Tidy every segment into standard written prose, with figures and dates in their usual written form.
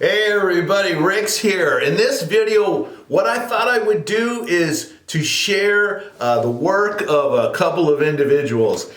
Hey everybody, Rix here. In this video, what I thought I would do is to share the work of a couple of individuals.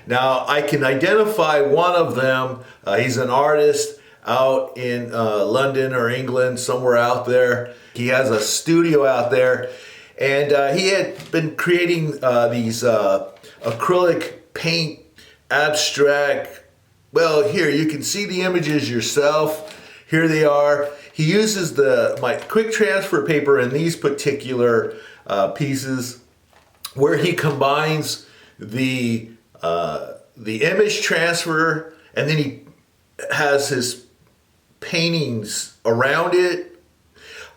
Now, I can identify one of them. He's an artist out in London or England, somewhere out there. He has a studio out there, and he had been creating these acrylic paint abstract. Well, here you can see the images yourself. Here they are. He uses my quick transfer paper in these particular pieces, where he combines the image transfer, and then he has his paintings around it.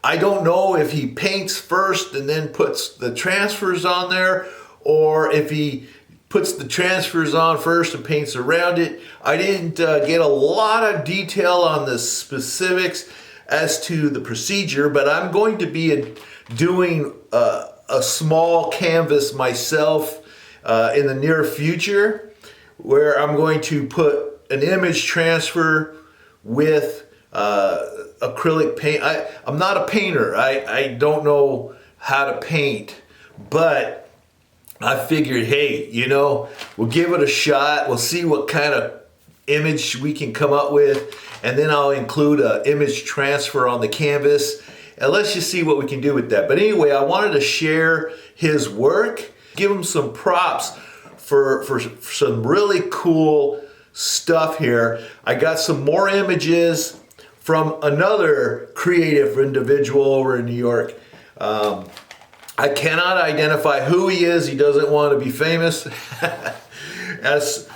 I don't know if he paints first and then puts the transfers on there, or if he puts the transfers on first and paints around it. I didn't get a lot of detail on the specifics as to the procedure, but I'm going to be doing a small canvas myself in the near future, where I'm going to put an image transfer with acrylic paint. I'm not a painter. I don't know how to paint, but I figured, hey, we'll give it a shot. We'll see what kind of image we can come up with, and then I'll include an image transfer on the canvas, and let's just see what we can do with that. But anyway, I wanted to share his work, give him some props for some really cool stuff here. I got some more images from another creative individual over in New York. I cannot identify who he is. He doesn't want to be famous. It's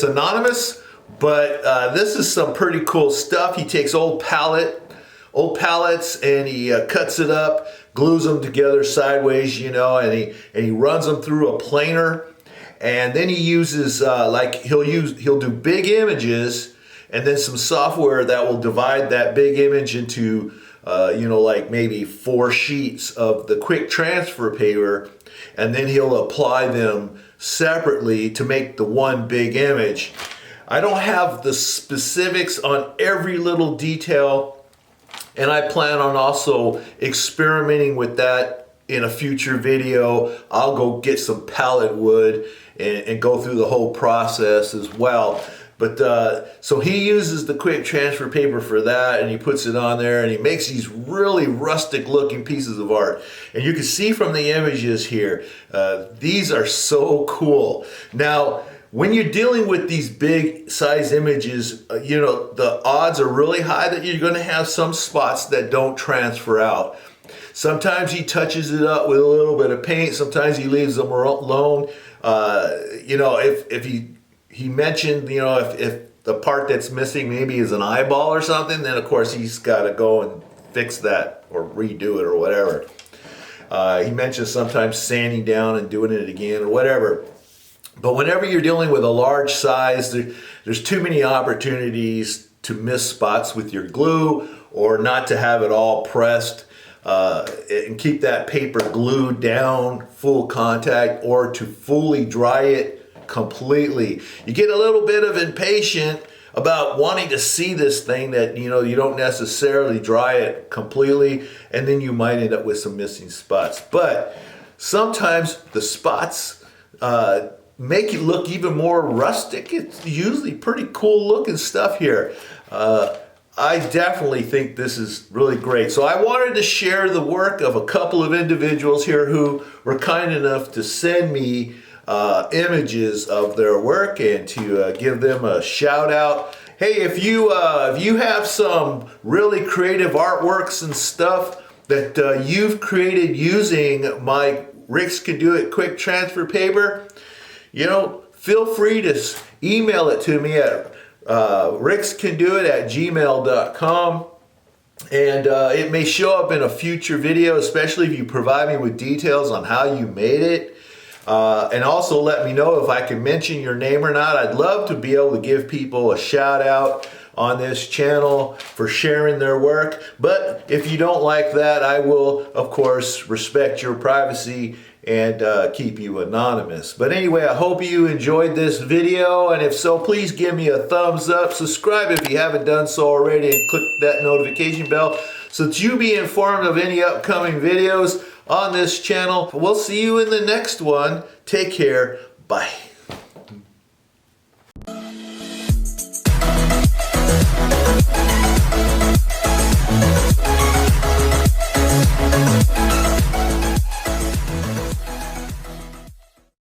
anonymous, but this is some pretty cool stuff. He takes old pallets and he cuts it up, glues them together sideways, and he runs them through a planer, and then he uses he'll do big images, and then some software that will divide that big image into like maybe 4 sheets of the quick transfer paper, and then he'll apply them separately to make the one big image. I don't have the specifics on every little detail, and I plan on also experimenting with that in a future video. I'll go get some pallet wood and go through the whole process as well. But so he uses the quick transfer paper for that, and he puts it on there, and he makes these really rustic looking pieces of art. And you can see from the images here, these are so cool. Now, when you're dealing with these big size images, the odds are really high that you're going to have some spots that don't transfer out. Sometimes he touches it up with a little bit of paint. Sometimes he leaves them alone. If he mentioned, if the part that's missing maybe is an eyeball or something, then of course he's got to go and fix that or redo it or whatever. He mentioned sometimes sanding down and doing it again or whatever. But whenever you're dealing with a large size, there's too many opportunities to miss spots with your glue, or not to have it all pressed and keep that paper glued down full contact, or to fully dry it completely. You get a little bit of impatient about wanting to see this thing that you don't necessarily dry it completely, and then you might end up with some missing spots. But sometimes the spots make it look even more rustic. It's usually pretty cool looking stuff here. I definitely think this is really great. So I wanted to share the work of a couple of individuals here who were kind enough to send me images of their work, and to give them a shout out. Hey, if you have some really creative artworks and stuff that you've created using my RixCanDoIt Quick Transfer paper, feel free to email it to me at RixCanDoIt@gmail.com, and it may show up in a future video, especially if you provide me with details on how you made it. And also let me know if I can mention your name or not. I'd love to be able to give people a shout out on this channel for sharing their work. But if you don't like that, I will, of course, respect your privacy and keep you anonymous. But anyway, I hope you enjoyed this video, and if so, please give me a thumbs up. Subscribe if you haven't done so already, and click that notification bell so that you be informed of any upcoming videos on this channel. We'll see you in the next one. Take care. Bye.